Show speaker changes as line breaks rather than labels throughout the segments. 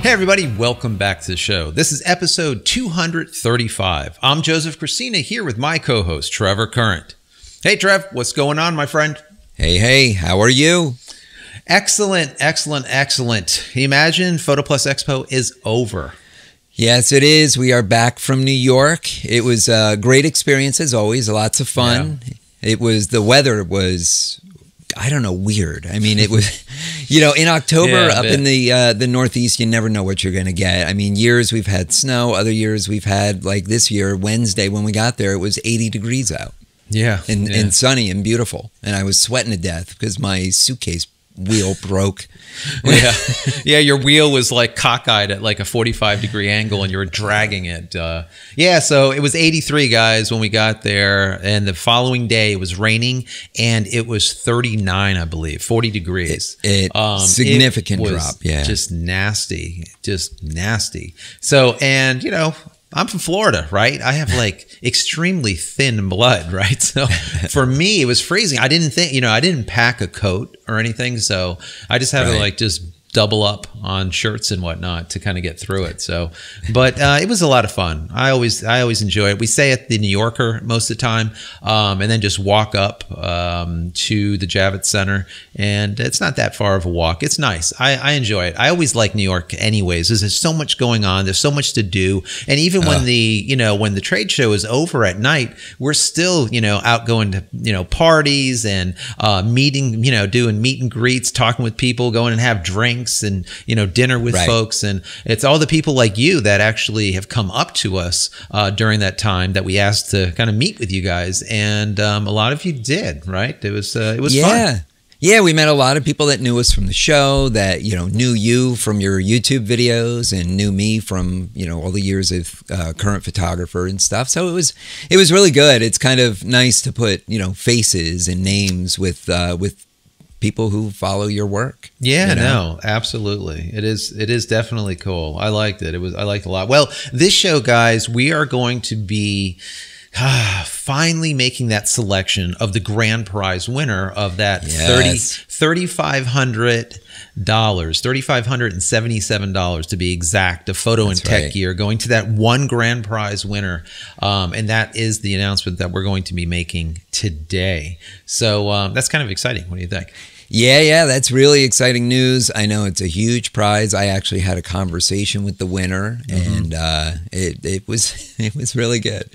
Hey everybody, welcome back to the show. This is episode 235. I'm Joseph Christina here with my co-host, Trevor Current. Hey Trev, what's going on, my friend?
Hey, how are you?
Excellent. Imagine PhotoPlus Expo is over.
Yes, it is. We are back from New York. It was a great experience as always, lots of fun. Yeah. The weather was, I don't know, weird. I mean, it was, in October up in the Northeast, you never know what you're going to get. I mean, years we've had snow, other years we've had, like this year, Wednesday when we got there, it was 80 degrees out.
Yeah.
And sunny and beautiful. And I was sweating to death because my suitcase wheel broke.
Yeah, your wheel was like cockeyed at like a 45-degree angle and you were dragging it. So it was 83, guys, when we got there. And the following day it was raining and it was 39, I believe, 40 degrees.
Significant drop, yeah.
Just nasty. So, and, I'm from Florida, right? I have like extremely thin blood, right? So for me, it was freezing. I didn't think, I didn't pack a coat or anything. So I just had to like just double up on shirts and whatnot to kind of get through it. So, but it was a lot of fun. I always enjoy it. We stay at the New Yorker most of the time, and then just walk up to the Javits Center, and it's not that far of a walk. It's nice. I enjoy it. I always like New York anyways. There's so much going on. There's so much to do. And even when the trade show is over at night, we're still, out going to, parties and meeting, doing meet and greets, talking with people, going and have drinks and dinner with folks. And it's all the people like you that actually have come up to us during that time that we asked to kind of meet with you guys, and a lot of you did, right? It was fun.
Yeah, we met a lot of people that knew us from the show, that knew you from your YouTube videos and knew me from all the years of current photographer and stuff. So it was really good. It's kind of nice to put faces and names with people who follow your work.
Yeah, no, absolutely. It is definitely cool. I liked it. I liked it a lot. Well, this show, guys, we are going to be finally making that selection of the grand prize winner of that $3,577 to be exact, of photo and tech gear, going to that one grand prize winner. And that is the announcement that we're going to be making today. So that's kind of exciting. What do you think?
Yeah, that's really exciting news. I know it's a huge prize. I actually had a conversation with the winner, and it was really good.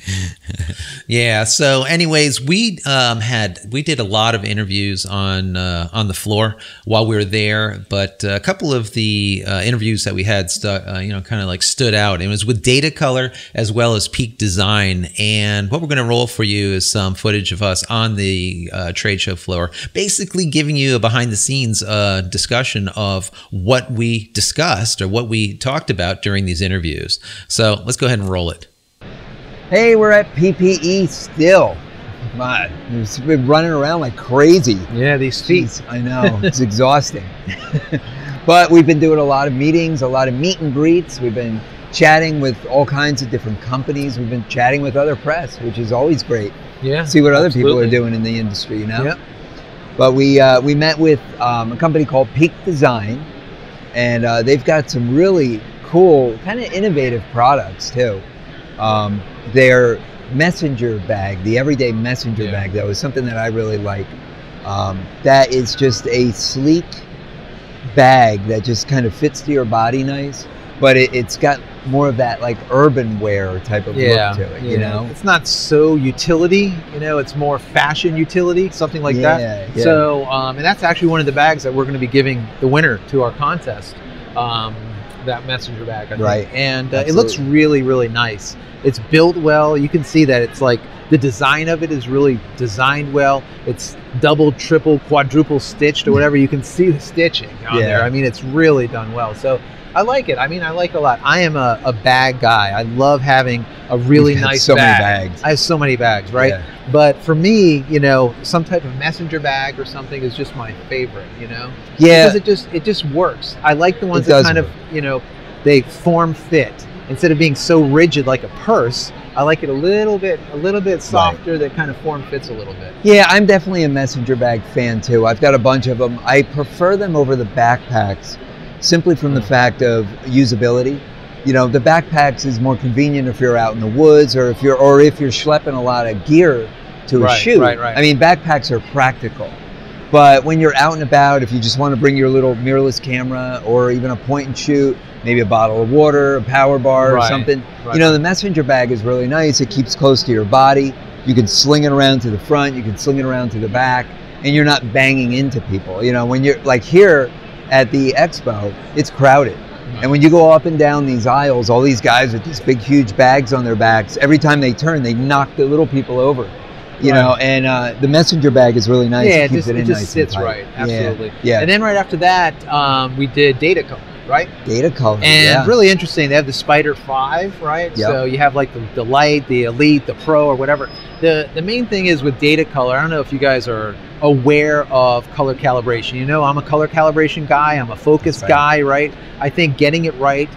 Yeah. So, anyways, we did a lot of interviews on the floor while we were there, but a couple of the interviews that we had kind of like stood out. It was with Data Color as well as Peak Design, and what we're going to roll for you is some footage of us on the trade show floor, basically giving you a behind-the-scenes discussion of what we discussed or what we talked about during these interviews. So let's go ahead and roll it.
Hey, we're at PPE still. We've been running around like crazy.
Yeah, these feet.
Jeez, I know, it's exhausting. But we've been doing a lot of meetings, a lot of meet and greets. We've been chatting with all kinds of different companies. We've been chatting with other press, which is always great.
Yeah,
see what other people are doing in the industry,
Yep.
But we met with a company called Peak Design, and they've got some really cool, kind of innovative products too. Their messenger bag, the everyday messenger bag, though, is something that I really like. That is just a sleek bag that just kind of fits to your body nice, but it's got more of that like urban wear type of look to it,
It's not so utility, it's more fashion utility, something like that.
Yeah.
So, and that's actually one of the bags that we're going to be giving the winner to our contest, that messenger bag, I think.
Right.
And it looks really, really nice. It's built well. You can see that it's like the design of it is really designed well. It's double, triple, quadruple stitched or whatever. You can see the stitching on there. I mean, it's really done well. So I like it. I mean, I like it a lot. I am a bag guy. I love having a really nice
so
bag.
many bags.
I have so many bags, right?
Yeah.
But for me, some type of messenger bag or something is just my favorite,
Yeah.
Because it just works. I like the ones that kind of, they form fit. Instead of being so rigid like a purse, I like it a little bit softer, that kind of form fits a little bit.
Yeah, I'm definitely a messenger bag fan too. I've got a bunch of them. I prefer them over the backpacks simply from the fact of usability. You know, the backpacks is more convenient if you're out in the woods, or if you're schlepping a lot of gear to a shoot.
Right.
I mean, backpacks are practical. But when you're out and about, if you just want to bring your little mirrorless camera or even a point and shoot, maybe a bottle of water, a power bar or something, you know, the messenger bag is really nice. It keeps close to your body. You can sling it around to the front, you can sling it around to the back, and you're not banging into people. You know, when you're like here at the expo, it's crowded. And when you go up and down these aisles, all these guys with these big, huge bags on their backs, every time they turn, they knock the little people over. You know, and the messenger bag is really nice.
Yeah,
it keeps it in
just
nice
sits
and tight.
right. Absolutely.
Yeah.
And then right after that, we did data color, right?
Data color.
And really interesting. They have the Spider 5, right?
Yep.
So you have like the Light, the Elite, the Pro, or whatever. The main thing is with data color, I don't know if you guys are aware of color calibration. You know, I'm a color calibration guy. I'm a focus guy, right? I think getting it right,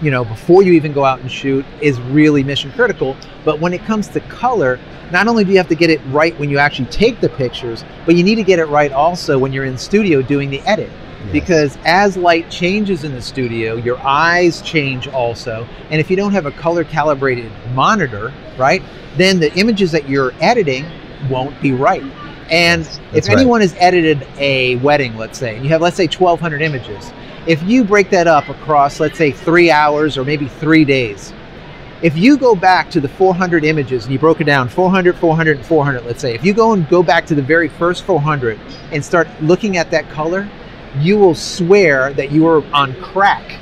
you know, before you even go out and shoot is really mission critical. But when it comes to color, not only do you have to get it right when you actually take the pictures, but you need to get it right also when you're in studio doing the edit. Yes. Because as light changes in the studio, your eyes change also. And if you don't have a color calibrated monitor, right, then the images that you're editing won't be right. And if anyone has edited a wedding, let's say, and you have, let's say, 1,200 images, if you break that up across, let's say, 3 hours or maybe 3 days, if you go back to the 400 images and you broke it down, 400, 400, and 400, let's say, if you go back to the very first 400 and start looking at that color, you will swear that you were on crack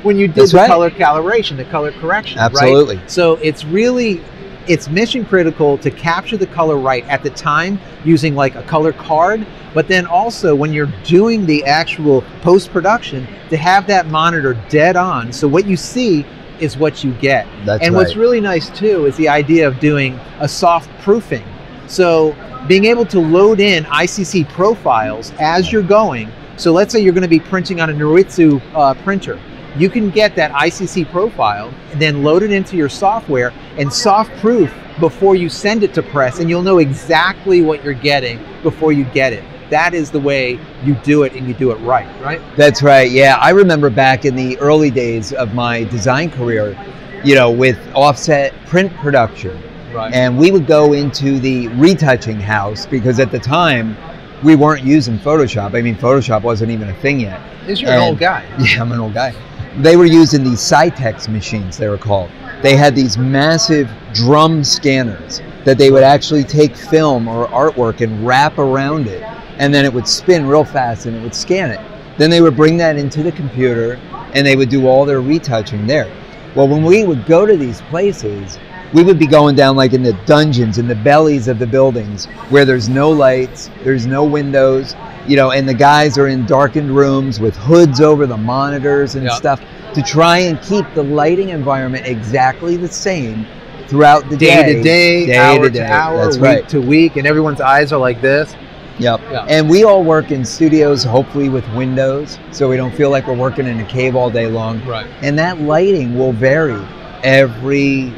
when you did the color calibration, the color correction.
Absolutely.
Right? So it's mission critical to capture the color right at the time using like a color card, but then also when you're doing the actual post-production to have that monitor dead on. So what you see is what you get. What's really nice too is the idea of doing a soft proofing. So being able to load in ICC profiles as you're going. So let's say you're going to be printing on a Noritsu printer. You can get that ICC profile and then load it into your software and soft proof before you send it to press, and you'll know exactly what you're getting before you get it. That is the way you do it, and you do it right?
That's right, yeah. I remember back in the early days of my design career, you know, with offset print production. And we would go into the retouching house because at the time, we weren't using Photoshop. I mean, Photoshop wasn't even a thing yet.
You're an old guy.
Yeah, I'm an old guy. They were using these Cytex machines, they were called. They had these massive drum scanners that they would actually take film or artwork and wrap around it, and then it would spin real fast and it would scan it. Then they would bring that into the computer and they would do all their retouching there. Well, when we would go to these places, we would be going down like in the dungeons, in the bellies of the buildings where there's no lights, there's no windows, you know, and the guys are in darkened rooms with hoods over the monitors and stuff to try and keep the lighting environment exactly the same throughout the day.
Day to day, hour to hour, week to week, and everyone's eyes are like this.
Yep. And we all work in studios, hopefully with windows, so we don't feel like we're working in a cave all day long. And that lighting will vary every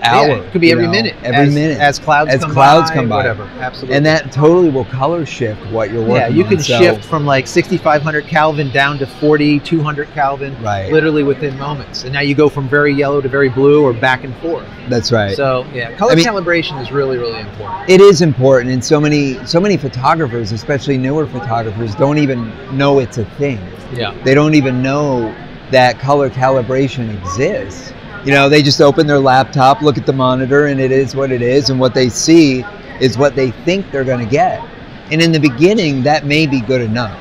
hour.
It could be every minute.
Every minute.
As clouds come by. Whatever. Absolutely.
And that totally will color shift what you're working on.
Yeah, you can shift from like 6,500 Kelvin down to 4,200 Kelvin literally within moments. And now you go from very yellow to very blue or back and forth.
That's right.
So yeah, color calibration is really, really important.
It is important, and so many photographers, especially newer photographers, don't even know it's a thing. They don't even know that color calibration exists. You know, they just open their laptop, look at the monitor, and it is what it is, and what they see is what they think they're going to get. And in the beginning, that may be good enough.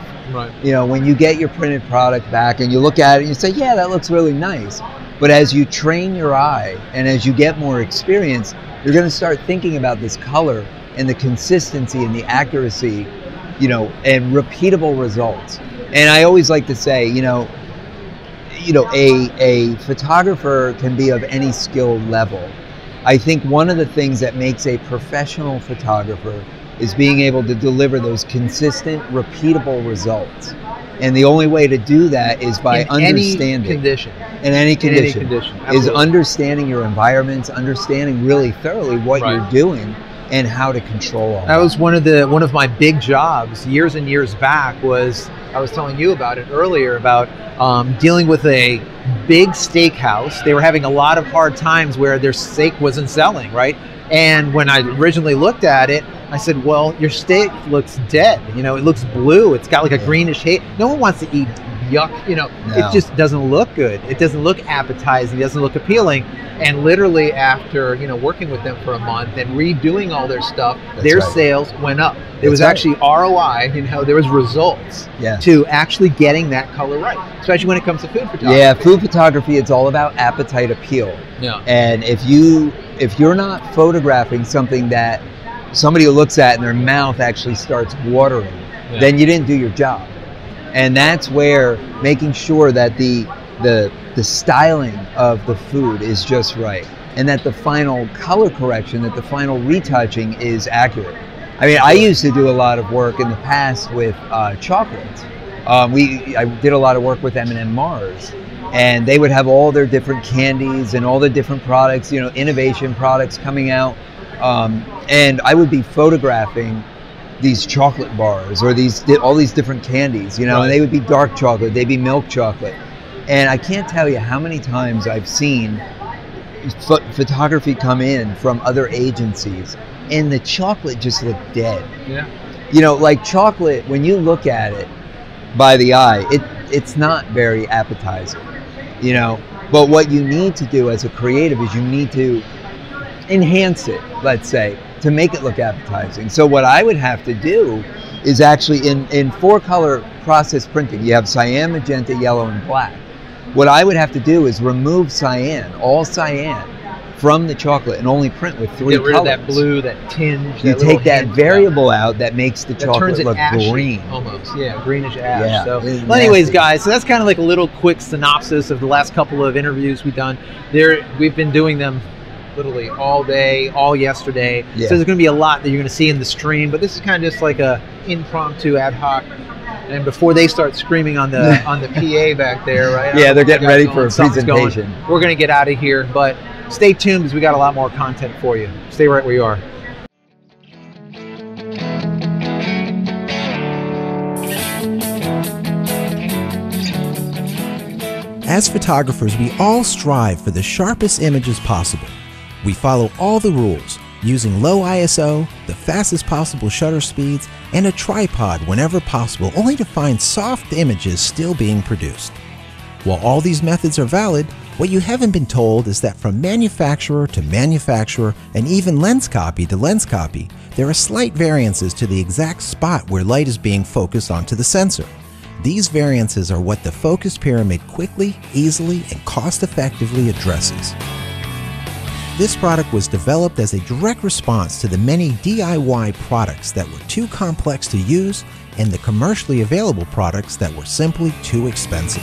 You know, when you get your printed product back and you look at it and you say, yeah, that looks really nice. But as you train your eye and as you get more experience, you're going to start thinking about this color and the consistency and the accuracy, you know, and repeatable results. And I always like to say, you know, a photographer can be of any skill level. I think one of the things that makes a professional photographer is being able to deliver those consistent, repeatable results. And the only way to do that is by understanding. In any condition. Is understanding your environments, understanding really thoroughly what you're doing and how to control all that.
That was one of my big jobs years and years back, was I was telling you about it earlier about dealing with a big steakhouse. They were having a lot of hard times where their steak wasn't selling, right? And when I originally looked at it, I said, well, your steak looks dead. You know, it looks blue. It's got like a greenish haze. No one wants to eat yuck. You know, it just doesn't look good. It doesn't look appetizing. It doesn't look appealing. And literally after, you know, working with them for a month and redoing all their stuff, their sales went up. There was actually ROI, you know, there was results to actually getting that color right, especially when it comes to food photography.
Yeah, food photography, it's all about appetite appeal.
Yeah.
And if you're not photographing something that somebody looks at and their mouth actually starts watering, then you didn't do your job. And that's where making sure that the styling of the food is just right, and that the final color correction, that the final retouching is accurate. I mean, I used to do a lot of work in the past with chocolates. I did a lot of work with M&M Mars, and they would have all their different candies and all the different products, you know, innovation products coming out. And I would be photographing these chocolate bars or all these different candies, you know, and they would be dark chocolate, they'd be milk chocolate. And I can't tell you how many times I've seen photography come in from other agencies and the chocolate just looked dead.
Yeah.
You know, like chocolate, when you look at it by the eye, it's not very appetizing, you know. But what you need to do as a creative is you need to enhance it, let's say, to make it look appetizing. So what I would have to do is actually in 4-color process printing, you have cyan, magenta, yellow, and black. What I would have to do is remove cyan, all cyan, from the chocolate and only print with 3 colors.
Get rid of that blue, that tinge.
You take that variable out that makes the chocolate look
ashy,
green.
almost, greenish ash.
Yeah,
So, well, anyways, guys, so that's kind of like a little quick synopsis of the last couple of interviews we've done. We've been doing them literally all day, all yesterday.
Yeah.
So there's going to be a lot that you're going to see in the stream, but this is kind of just like a impromptu ad hoc. And before they start screaming on the PA back there, right?
Yeah, they're getting ready for a presentation.
We're going to get out of here, but stay tuned because we got a lot more content for you. Stay right where you are.
As photographers, we all strive for the sharpest images possible. We follow all the rules, using low ISO, the fastest possible shutter speeds, and a tripod whenever possible, only to find soft images still being produced. While all these methods are valid, what you haven't been told is that from manufacturer to manufacturer, and even lens copy to lens copy, there are slight variances to the exact spot where light is being focused onto the sensor. These variances are what the focus pyramid quickly, easily, and cost-effectively addresses. This product was developed as a direct response to the many DIY products that were too complex to use and the commercially available products that were simply too expensive.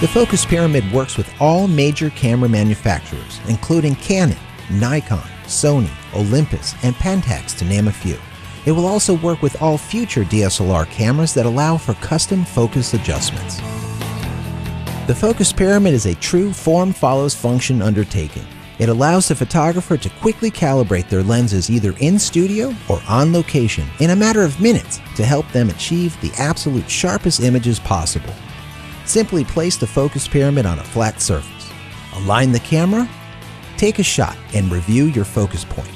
The focus pyramid works with all major camera manufacturers, including Canon, Nikon, Sony, Olympus, and Pentax, to name a few. It will also work with all future DSLR cameras that allow for custom focus adjustments. The focus pyramid is a true form follows function undertaking. It allows the photographer to quickly calibrate their lenses either in studio or on location in a matter of minutes to help them achieve the absolute sharpest images possible. Simply place the focus pyramid on a flat surface. Align the camera, take a shot, and review your focus point.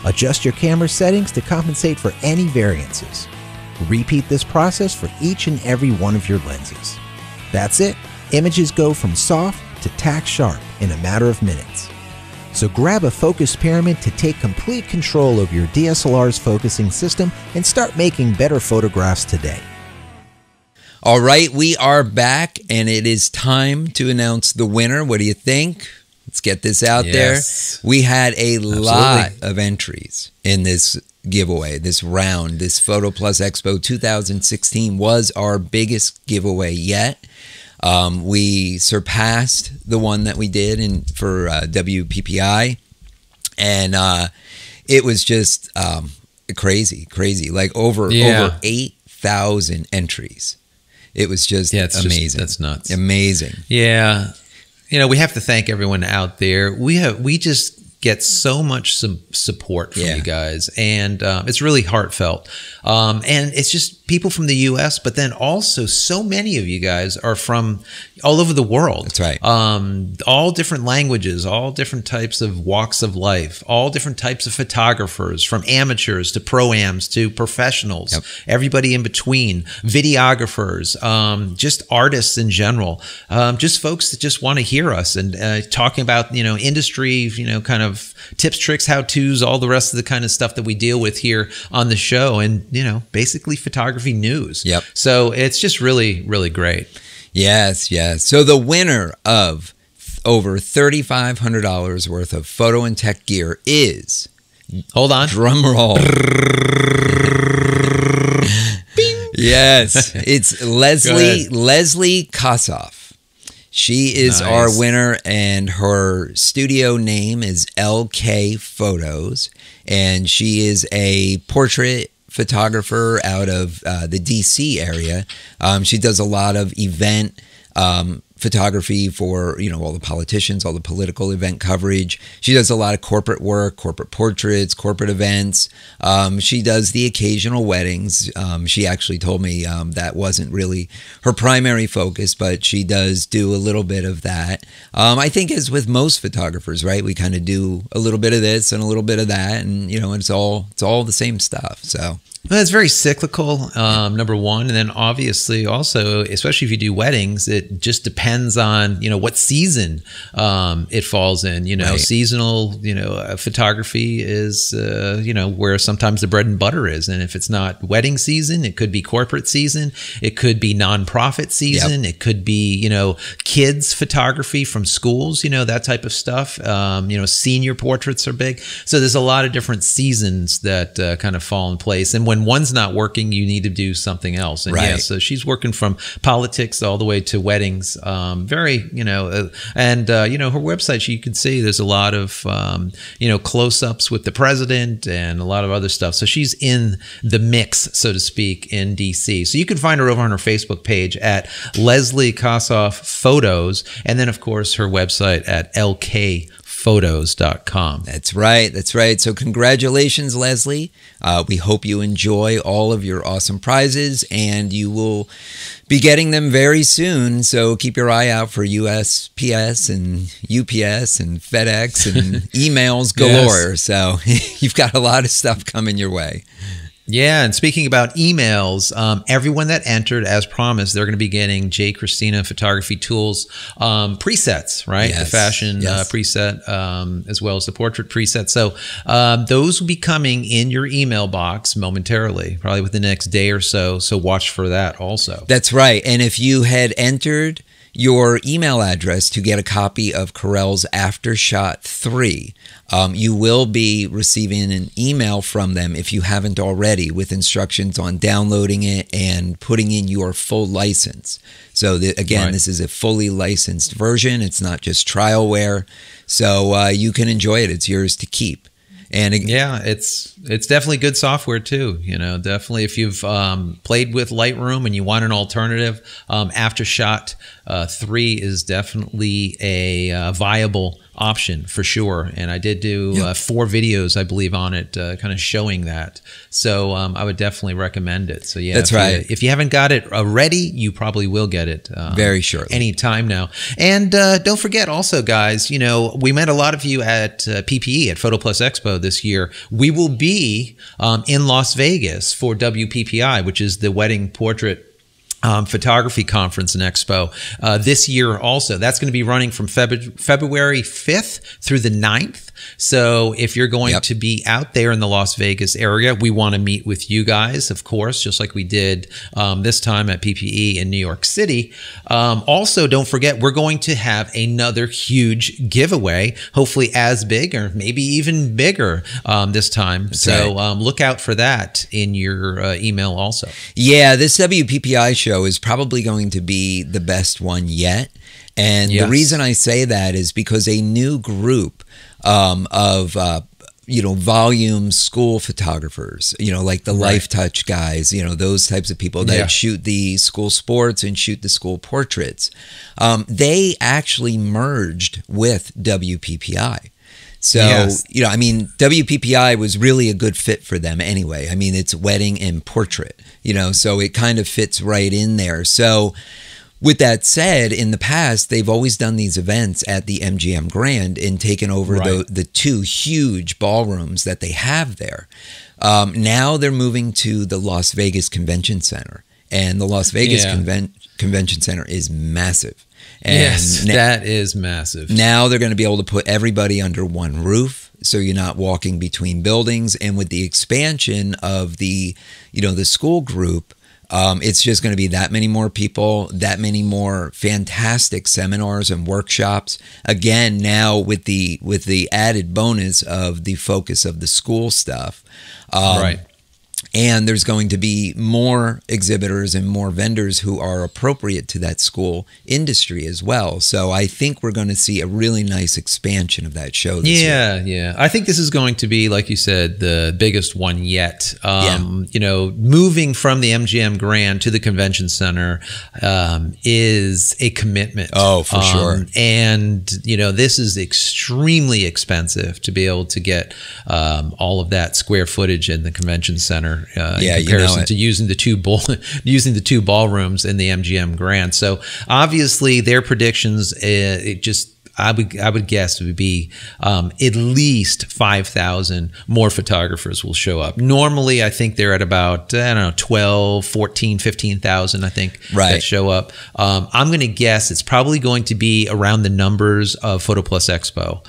Adjust your camera settings to compensate for any variances. Repeat this process for each and every one of your lenses. That's it. Images go from soft to tack sharp in a matter of minutes. So grab a focus pyramid to take complete control of your DSLR's focusing system and start making better photographs today.
All right, we are back, and it is time to announce the winner. What do you think? Let's get this out there. We had a lot of entries in this giveaway, this round. This PhotoPlus Expo 2016 was our biggest giveaway yet. We surpassed the one that we did for WPPI, and it was just crazy. Like over 8,000 entries. It was just amazing.
That's nuts.
Amazing.
Yeah. You know, we have to thank everyone out there. We just get so much support from you guys, and it's really heartfelt. And it's just people from the U.S., but then also so many of you guys are from all over the world.
That's right.
All different languages, all different types of walks of life, all different types of photographers, from amateurs to pro-ams to professionals, everybody in between, videographers, just artists in general, just folks that just want to hear us and talking about, industry, kind of tips, tricks, how-tos, all the rest of the kind of stuff that we deal with here on the show, and, basically photography news.
Yep.
So it's just really, really great.
Yes. So the winner of over $3,500 worth of photo and tech gear is,
hold on,
drum roll. Yes, it's Leslie Kossoff. She is our winner, and her studio name is LK Photos, and she is a portrait photographer out of the DC area. She does a lot of event photography for, all the politicians, all the political event coverage. She does a lot of corporate work, corporate portraits, corporate events. She does the occasional weddings. She actually told me that wasn't really her primary focus, but she does do a little bit of that. I think as with most photographers, right? We kind of do a little bit of this and a little bit of that, and it's all the same stuff. So.
Well, it's very cyclical, number one. And then obviously also, especially if you do weddings, it just depends on, what season it falls in. Seasonal, photography is, where sometimes the bread and butter is. And if it's not wedding season, it could be corporate season. It could be nonprofit season. It could be, kids photography from schools, that type of stuff. Senior portraits are big. So there's a lot of different seasons that kind of fall in place. And when one's not working, you need to do something else. And so she's working from politics all the way to weddings. Very, her website, you can see there's a lot of, close-ups with the president and a lot of other stuff. So she's in the mix, so to speak, in DC. So you can find her over on her Facebook page at Leslie Kossoff Photos. And then, of course, her website at lkphotos.com.
That's right. So congratulations, Leslie. We hope you enjoy all of your awesome prizes, and you will be getting them very soon. So keep your eye out for USPS and UPS and FedEx and emails galore. So you've got a lot of stuff coming your way.
Yeah, and speaking about emails, everyone that entered, as promised, they're going to be getting J. Christina Photography Tools presets, right?
Yes.
The fashion preset, as well as the portrait preset. So those will be coming in your email box momentarily, probably within the next day or so. So watch for that also.
That's right. And if you had entered your email address to get a copy of Corel's Aftershot 3, you will be receiving an email from them, if you haven't already, with instructions on downloading it and putting in your full license. So again, this is a fully licensed version. It's not just trialware. So you can enjoy it. It's yours to keep. And
it's definitely good software too. Definitely if you've played with Lightroom and you want an alternative, Aftershot 3 is definitely a viable option for sure. And I did do 4 videos, I believe, on it, kind of showing that. So I would definitely recommend it. So yeah,
that's right.
If you haven't got it already, you probably will get it
very shortly,
anytime now. And don't forget also, guys, we met a lot of you at PPE, at PhotoPlus Expo this year. We will be in Las Vegas for WPPI, which is the Wedding Portrait Photography Conference and Expo this year also. That's going to be running from February 5th through the 9th. So if you're going to be out there in the Las Vegas area, we want to meet with you guys, of course, just like we did this time at PPE in New York City. Also, don't forget, we're going to have another huge giveaway, hopefully as big or maybe even bigger this time.
That's
so
right.
Look out for that in your email also.
Yeah, this WPPI show is probably going to be the best one yet. And the reason I say that is because a new group of volume school photographers, like the Life Touch guys, those types of people that shoot the school sports and shoot the school portraits. They actually merged with WPPI. So,
Yes.
you know, I mean, WPPI was really a good fit for them anyway. I mean, it's wedding and portrait, you know, so it kind of fits right in there. So with that said, in the past, they've always done these events at the MGM Grand and taken over
Right.
the two huge ballrooms that they have there. Now they're moving to the Las Vegas Convention Center, and the Las Vegas
Yeah.
Convention Center is massive. And
Yes, that is massive.
now they're going to be able to put everybody under one roof, so you're not walking between buildings. And with the expansion of the, you know, the school group, it's just going to be that many more people, that many more fantastic seminars and workshops. Again, now with the added bonus of the focus of the school stuff.
Right.
And there's going to be more exhibitors and more vendors who are appropriate to that school industry as well. So I think we're going to see a really nice expansion of that show this year.
Yeah. I think this is going to be, like you said, the biggest one yet.
Yeah.
You know, moving from the MGM Grand to the Convention Center is a commitment.
Oh, for sure.
And, you know, this is extremely expensive to be able to get all of that square footage in the Convention Center.
Yeah,
In
you know
comparison
it.
to using the two ballrooms in the MGM Grand. So obviously their predictions, I would guess it would be at least 5,000 more photographers will show up. Normally, I think they're at about, 12, 14, 15,000, I think,
Right.
that show up. I'm going to guess it's probably going to be around the numbers of PhotoPlus Expo.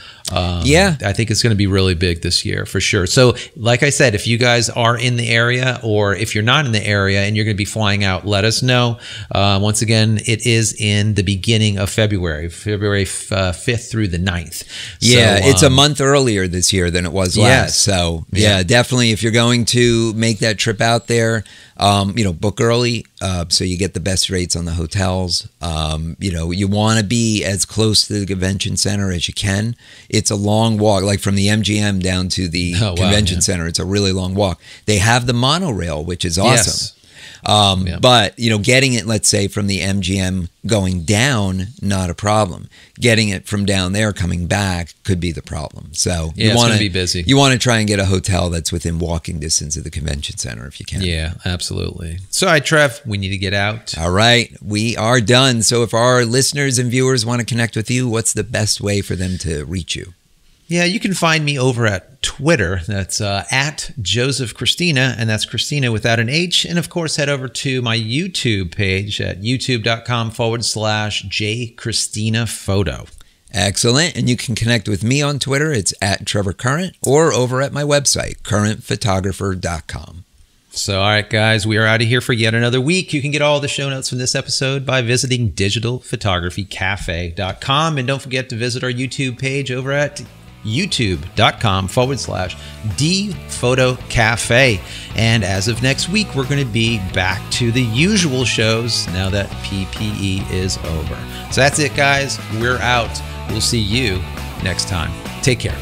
Yeah.
I think it's going to be really big this year for sure. So like I said, if you guys are in the area, or if you're not in the area and you're going to be flying out, let us know. Once again, it is in the beginning of February 5th through the 9th.
Yeah,
So,
it's a month earlier this year than it was last.
Yes.
So yeah, definitely if you're going to make that trip out there, you know, book early so you get the best rates on the hotels. You know, you want to be as close to the convention center as you can. It's a long walk, like from the MGM down to the
Oh, wow,
convention
yeah.
center. It's a really long walk. They have the monorail, which is awesome.
Yes.
But, you know, getting it, let's say, from the MGM going down, not a problem. Getting it from down there coming back could be the problem. So
Yeah, it's gonna be busy.
You want to try and get a hotel that's within walking distance of the convention center if you can.
Yeah, absolutely. So, all right, Trev, we need to get out.
All right, we are done. So if our listeners and viewers want to connect with you, what's the best way for them to reach you?
Yeah, you can find me over at Twitter. That's at Joseph Christina, and that's Christina without an H. And of course, head over to my YouTube page at youtube.com/JChristinaPhoto.
Excellent. And you can connect with me on Twitter. It's at Trevor Current, or over at my website, currentphotographer.com.
So, all right, guys, we are out of here for yet another week. You can get all the show notes from this episode by visiting digitalphotographycafe.com. And don't forget to visit our YouTube page over at youtube.com/DPhotoCafe. And as of next week, we're going to be back to the usual shows now that PPE is over. So that's it, guys. We're out. We'll see you next time. Take care.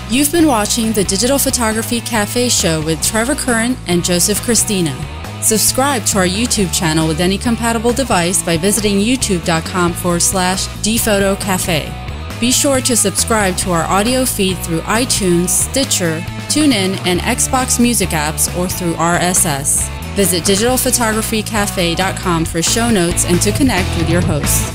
You've been watching the Digital Photography Cafe show with Trevor Current and Joseph Christina. Subscribe to our YouTube channel with any compatible device by visiting youtube.com/DPhotoCafe. Be sure to subscribe to our audio feed through iTunes, Stitcher, TuneIn, and Xbox Music apps, or through RSS. Visit digitalphotographycafe.com for show notes and to connect with your host.